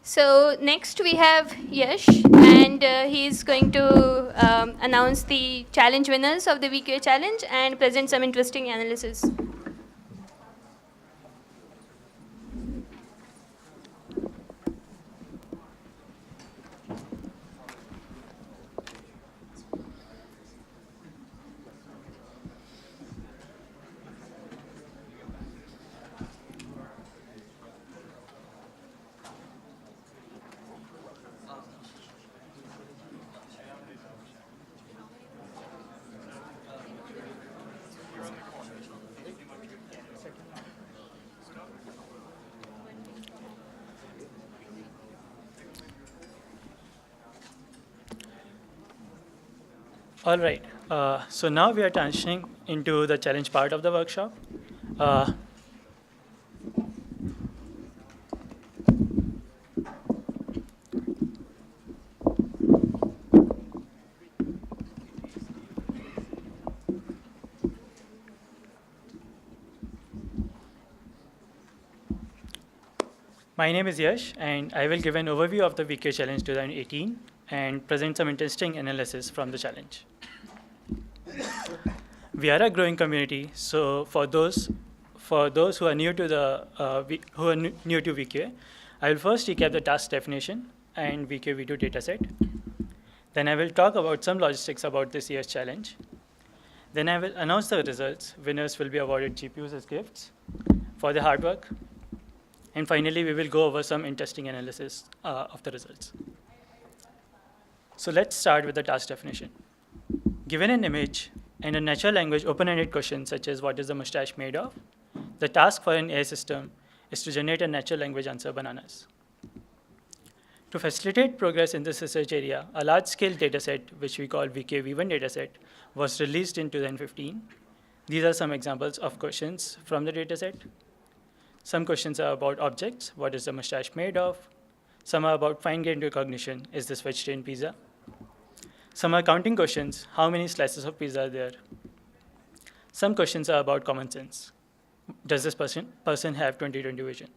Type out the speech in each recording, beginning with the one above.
So next we have Yash, and he's going to announce the challenge winners of the VQA challenge and present some interesting analysis. All right. So now we are transitioning into the challenge part of the workshop. Uh, my name is Yash, and I will give an overview of the VQA Challenge 2018 and present some interesting analysis from the challenge. We are a growing community, so for those who are new to new to VQA, I will first recap the task definition and VQA V2 dataset. Then I will talk about some logistics about this year's challenge. Then I will announce the results. Winners will be awarded GPUs as gifts for their hard work. And finally, we will go over some interesting analysis of the results. So let's start with the task definition. Given an image and a natural language open-ended question such as what is the mustache made of, the task for an AI system is to generate a natural language answer bananas. To facilitate progress in this research area, a large-scale dataset, which we call VQA V1 dataset, was released in 2015. These are some examples of questions from the dataset. Some questions are about objects, what is the mustache made of? Some are about fine-grained recognition, is this vegetarian pizza? Some are counting questions, how many slices of pizza are there? Some questions are about common sense. Does this person have 20/20 vision?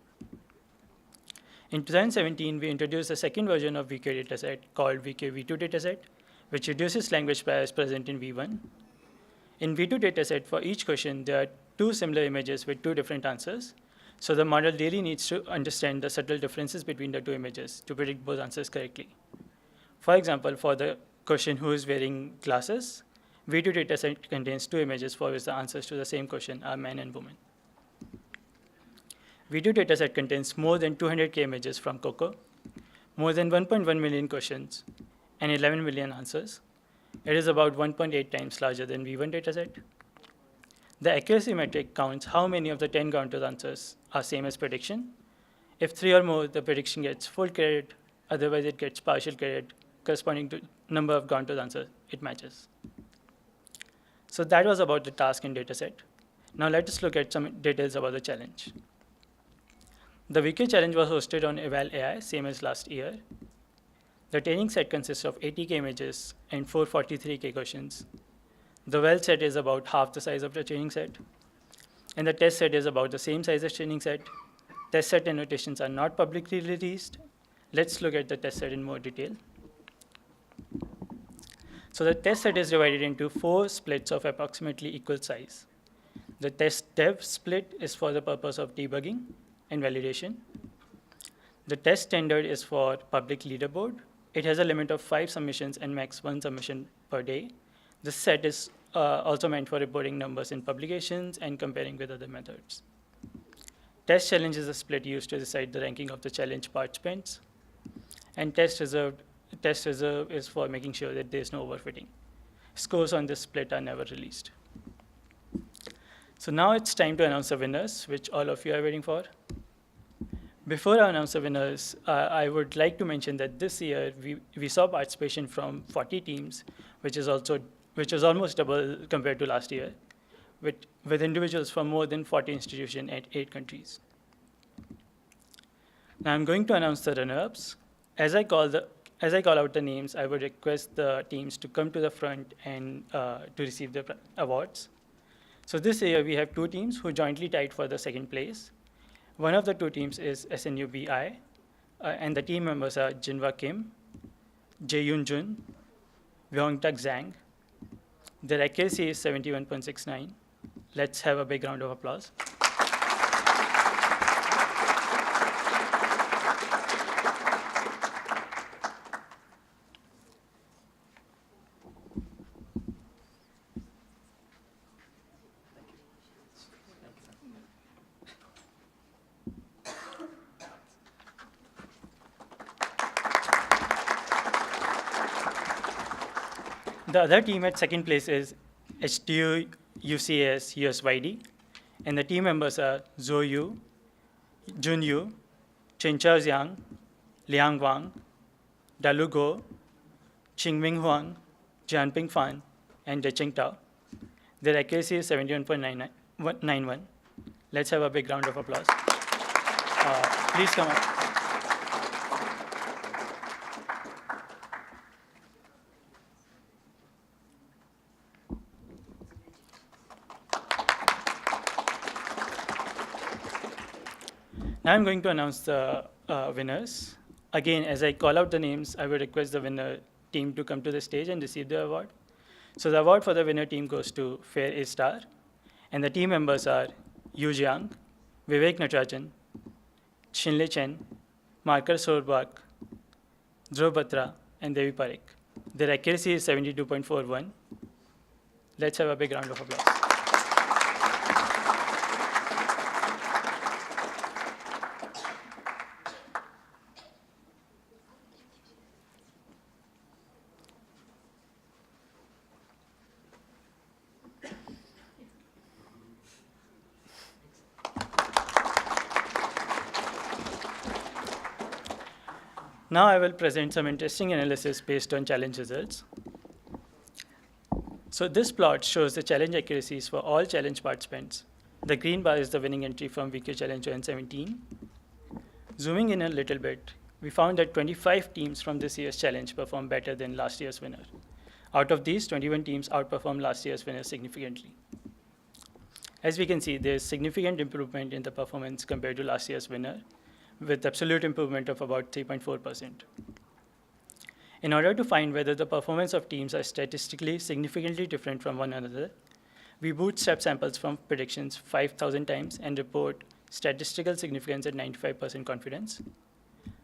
In 2017, we introduced a second version of VQA dataset called VQA V2 dataset, which reduces language bias present in V1. In V2 dataset, for each question, there are two similar images with two different answers. So the model really needs to understand the subtle differences between the two images to predict both answers correctly. For example, for the question who is wearing glasses, V2 dataset contains two images for which the answers to the same question are man and woman. V2 dataset contains more than 200K images from Coco, more than 1.1 million questions, and 11 million answers. It is about 1.8 times larger than V1 dataset. The accuracy metric counts how many of the 10 counted answers are same as prediction. If 3 or more, the prediction gets full credit, otherwise it gets partial credit corresponding to number of counted answers it matches. So that was about the task and dataset. Now let us look at some details about the challenge. The VQA challenge was hosted on Eval AI, same as last year. The training set consists of 80K images and 443K questions. The well set is about half the size of the training set. And the test set is about the same size as training set. Test set annotations are not publicly released. Let's look at the test set in more detail. So the test set is divided into 4 splits of approximately equal size. The test dev split is for the purpose of debugging and validation. The test standard is for public leaderboard. It has a limit of 5 submissions and max 1 submission per day. This set is also meant for reporting numbers in publications and comparing with other methods. Test challenge is a split used to decide the ranking of the challenge participants. And test reserve is for making sure that there is no overfitting. Scores on this split are never released. So now it's time to announce the winners, which all of you are waiting for. Before I announce the winners, I would like to mention that this year we saw participation from 40 teams, which is almost double compared to last year, with individuals from more than 40 institutions at 8 countries. Now I'm going to announce the runner-ups. As I call out the names, I would request the teams to come to the front and to receive the awards. So this year we have 2 teams who jointly tied for the second place. One of the 2 teams is SNUBI. and the team members are Jinwa Kim, Jae-yoon Jun, Wyeong-tak Zhang. Their accuracy is 71.69. Let's have a big round of applause. The other team at second place is HTU UCS USYD, and the team members are Zhou Yu, Jun Yu, Chenchao Jiang, Liang Wang, Dalu Go, Qingming Huang, Jianping Fan, and Decheng Tao. Their accuracy is 71.91. Let's have a big round of applause. Please come up. Now I'm going to announce the winners. Again, as I call out the names, I would request the winner team to come to the stage and receive the award. So the award for the winner team goes to Fair A Star, and the team members are Yu Jiang, Vivek Natarajan, Shinle Chen, Markar Sorbak, Dhruv Batra, and Devi Parekh. Their accuracy is 72.41. Let's have a big round of applause. Now I will present some interesting analysis based on challenge results. So this plot shows the challenge accuracies for all challenge participants. The green bar is the winning entry from VQA Challenge 2017. Zooming in a little bit, we found that 25 teams from this year's challenge performed better than last year's winner. Out of these, 21 teams outperformed last year's winner significantly. As we can see, there is significant improvement in the performance compared to last year's winner, with absolute improvement of about 3.4%. In order to find whether the performance of teams are statistically significantly different from one another, we bootstrap samples from predictions 5,000 times and report statistical significance at 95% confidence.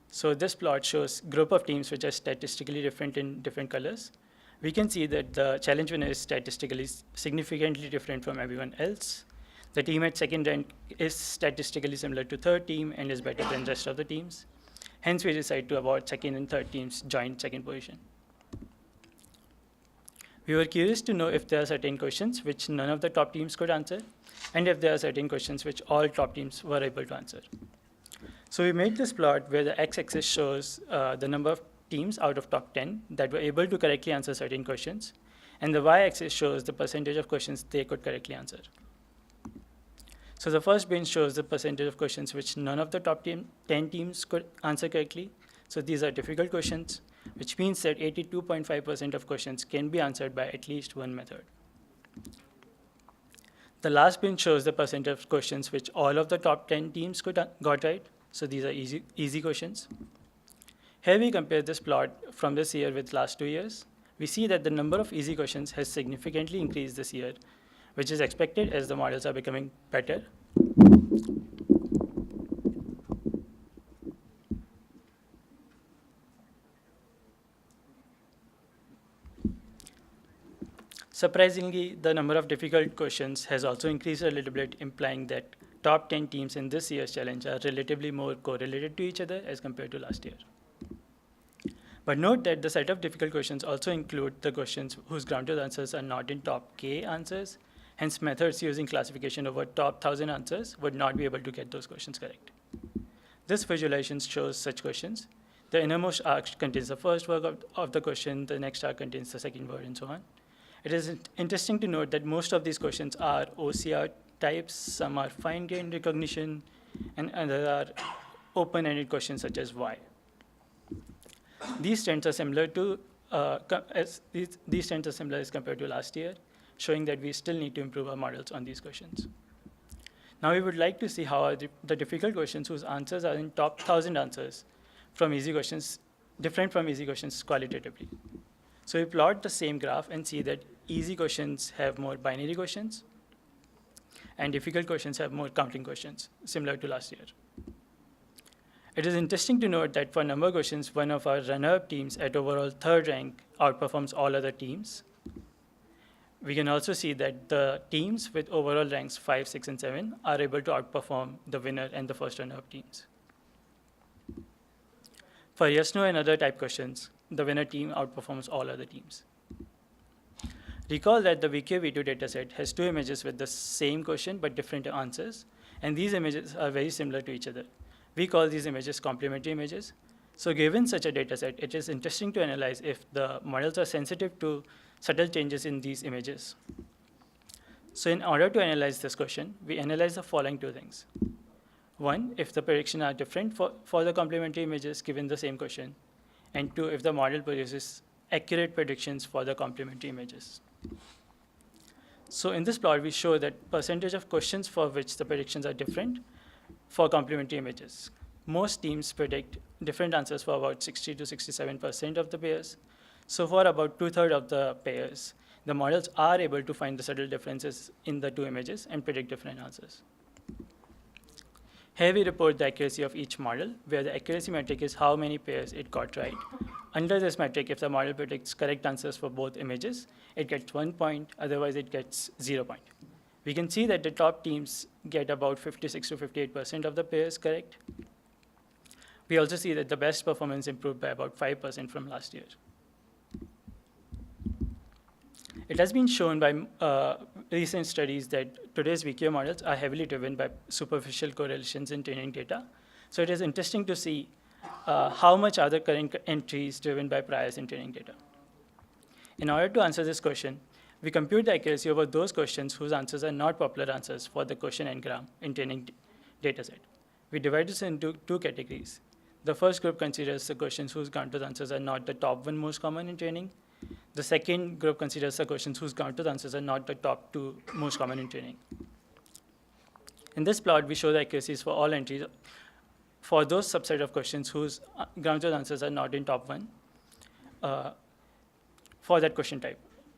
So this plot shows group of teams which are statistically different in different colors. We can see that the challenge winner is statistically significantly different from everyone else. The team at second rank is statistically similar to third team and is better than the rest of the teams. Hence, we decide to award second and third teams joint second position. We were curious to know if there are certain questions which none of the top teams could answer, and if there are certain questions which all top teams were able to answer. So we made this plot where the x-axis shows the number of teams out of top 10 that were able to correctly answer certain questions, and the y-axis shows the percentage of questions they could correctly answer. So the first bin shows the percentage of questions which none of the top 10 teams could answer correctly. So these are difficult questions, which means that 82.5% of questions can be answered by at least one method. The last bin shows the percentage of questions which all of the top 10 teams got right. So these are easy questions. Here we compare this plot from this year with last 2 years. We see that the number of easy questions has significantly increased this year, which is expected as the models are becoming better. Surprisingly, the number of difficult questions has also increased a little bit, implying that top 10 teams in this year's challenge are relatively more correlated to each other as compared to last year. But note that the set of difficult questions also include the questions whose grounded answers are not in top K answers. Hence, methods using classification over top 1,000 answers would not be able to get those questions correct. This visualization shows such questions. The innermost arc contains the first word of the question, the next arc contains the second word, and so on. It is interesting to note that most of these questions are OCR types, some are fine-grained recognition, and others are open-ended questions such as why. These trends are similar as compared to last year, showing that we still need to improve our models on these questions. Now we would like to see how are the difficult questions whose answers are in top 1,000 answers from easy questions, different from easy questions qualitatively. So we plot the same graph and see that easy questions have more binary questions, and difficult questions have more counting questions, similar to last year. It is interesting to note that for number questions, one of our runner-up teams at overall third rank outperforms all other teams. We can also see that the teams with overall ranks 5, 6, and 7 are able to outperform the winner and the first runner-up teams. For yes, no, and other type questions, the winner team outperforms all other teams. Recall that the VQA V2 dataset has two images with the same question but different answers, and these images are very similar to each other. We call these images complementary images. So given such a dataset, it is interesting to analyze if the models are sensitive to subtle changes in these images. So in order to analyze this question, we analyze the following two things. One, if the predictions are different for the complementary images given the same question. And two, if the model produces accurate predictions for the complementary images. So in this plot, we show that percentage of questions for which the predictions are different for complementary images. Most teams predict different answers for about 60 to 67% of the pairs. So for about 2/3 of the pairs, the models are able to find the subtle differences in the two images and predict different answers. Here we report the accuracy of each model, where the accuracy metric is how many pairs it got right. Under this metric, if the model predicts correct answers for both images, it gets 1 point, otherwise it gets 0 point. We can see that the top teams get about 56 to 58% of the pairs correct. We also see that the best performance improved by about 5% from last year. It has been shown by recent studies that today's VQA models are heavily driven by superficial correlations in training data. So it is interesting to see how much are the current entries driven by priors in training data. In order to answer this question, we compute the accuracy over those questions whose answers are not popular answers for the question n-gram in training dataset. We divide this into two categories. The first group considers the questions whose counter answers are not the top one most common in training. The second group considers the questions whose counter answers are not the top two most common in training. In this plot, we show the accuracies for all entries for those subset of questions whose counter answers are not in top one for that question type.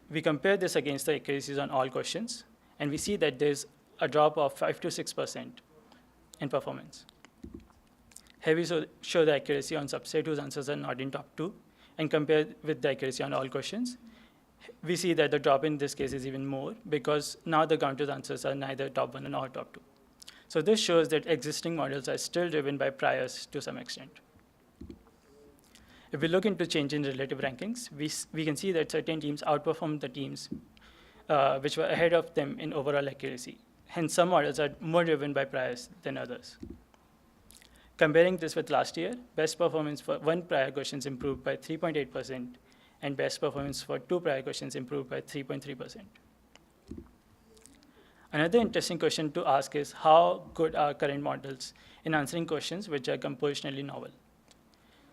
We compare this against the accuracies on all questions, and we see that there's a drop of 5 to 6% in performance. Here we show the accuracy on subset whose answers are not in top two, and compare with the accuracy on all questions. We see that the drop in this case is even more, because now the counter answers are neither top one nor top two. So this shows that existing models are still driven by priors to some extent. If we look into change in relative rankings, we can see that certain teams outperform the teams which were ahead of them in overall accuracy. Hence, some models are more driven by priors than others. Comparing this with last year, best performance for one prior questions improved by 3.8%, and best performance for two prior questions improved by 3.3%. Another interesting question to ask is how good are current models in answering questions which are compositionally novel?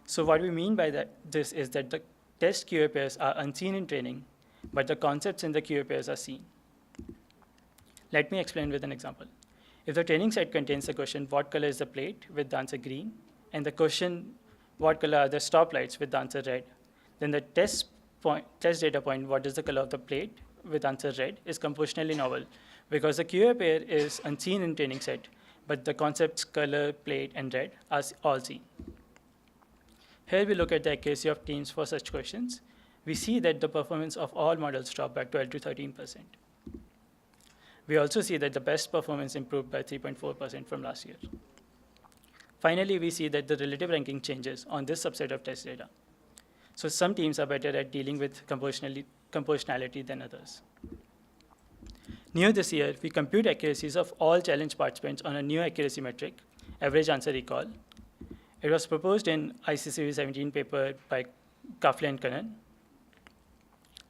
So what we mean by this is that the test QA pairs are unseen in training, but the concepts in the QA pairs are seen. Let me explain with an example. If the training set contains the question, what color is the plate, with the answer green, and the question, what color are the stoplights, with the answer red, then the test data point, what is the color of the plate, with answer red, is compositionally novel, because the QA pair is unseen in training set, but the concepts color, plate, and red are all seen. Here we look at the accuracy of teams for such questions. We see that the performance of all models dropped by 12 to 13%. We also see that the best performance improved by 3.4% from last year. Finally, we see that the relative ranking changes on this subset of test data. So some teams are better at dealing with compositionality than others. New this year, we compute accuracies of all challenge participants on a new accuracy metric, average answer recall. It was proposed in ICCV 17 paper by Kafle and Kannan.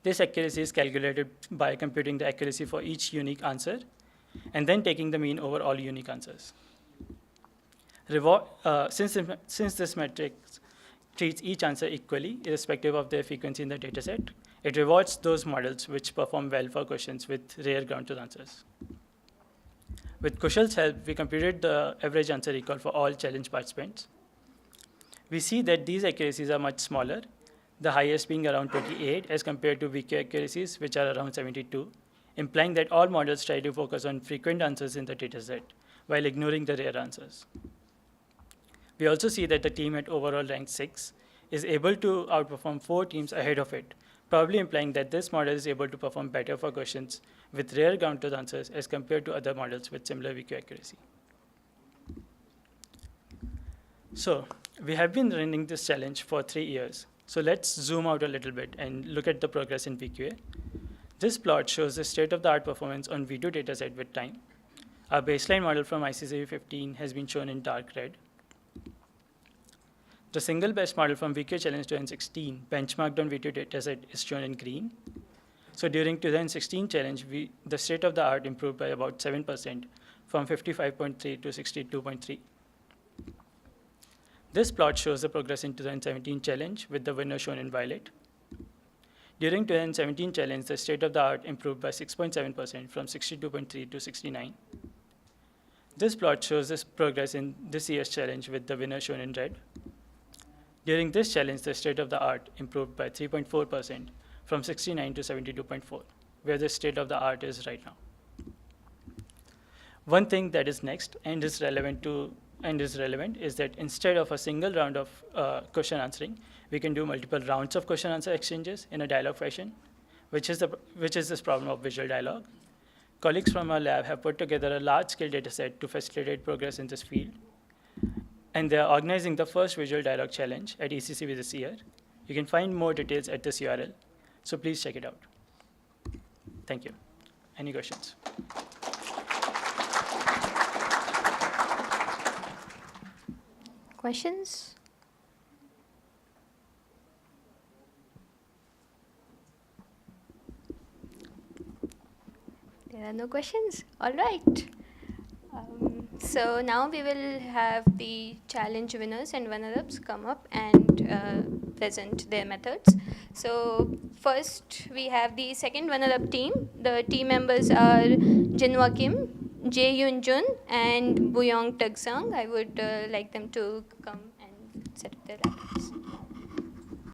This accuracy is calculated by computing the accuracy for each unique answer and then taking the mean over all unique answers. Since this metric treats each answer equally, irrespective of their frequency in the dataset, it rewards those models which perform well for questions with rare ground truth answers. With Kushal's help, we computed the average answer recall for all challenge participants. we see that these accuracies are much smaller, the highest being around 28 as compared to VQA accuracies, which are around 72, implying that all models try to focus on frequent answers in the dataset while ignoring the rare answers. We also see that the team at overall rank 6 is able to outperform 4 teams ahead of it, probably implying that this model is able to perform better for questions with rare counted answers as compared to other models with similar VQ accuracy. So we have been running this challenge for 3 years. So let's zoom out a little bit and look at the progress in VQA. This plot shows the state-of-the-art performance on V2 dataset with time. Our baseline model from ICCV15 has been shown in dark red. The single best model from VQA Challenge 2016, benchmarked on V2 dataset, is shown in green. So during 2016 challenge, the state-of-the-art improved by about 7% from 55.3 to 62.3. This plot shows the progress in 2017 challenge with the winner shown in violet. During 2017 challenge, the state-of-the-art improved by 6.7% from 62.3 to 69. This plot shows this progress in this year's challenge with the winner shown in red. During this challenge, the state-of-the-art improved by 3.4% from 69 to 72.4, where the state-of-the-art is right now. One thing that is next and is relevant is that instead of a single round of question answering, we can do multiple rounds of question answer exchanges in a dialogue fashion, which is this problem of visual dialogue. Colleagues from our lab have put together a large-scale data set to facilitate progress in this field. And they are organizing the first visual dialogue challenge at ECCV this year. You can find more details at this URL, so please check it out. Thank you. Any questions? Questions? There are no questions? All right. So now we will have the challenge winners and runner-ups come up and present their methods. So first we have the second runner-up team. The team members are Jinwa Kim, Jae Yoon Jun, and Buyong Tagsang. I would like them to come and set up their laptops.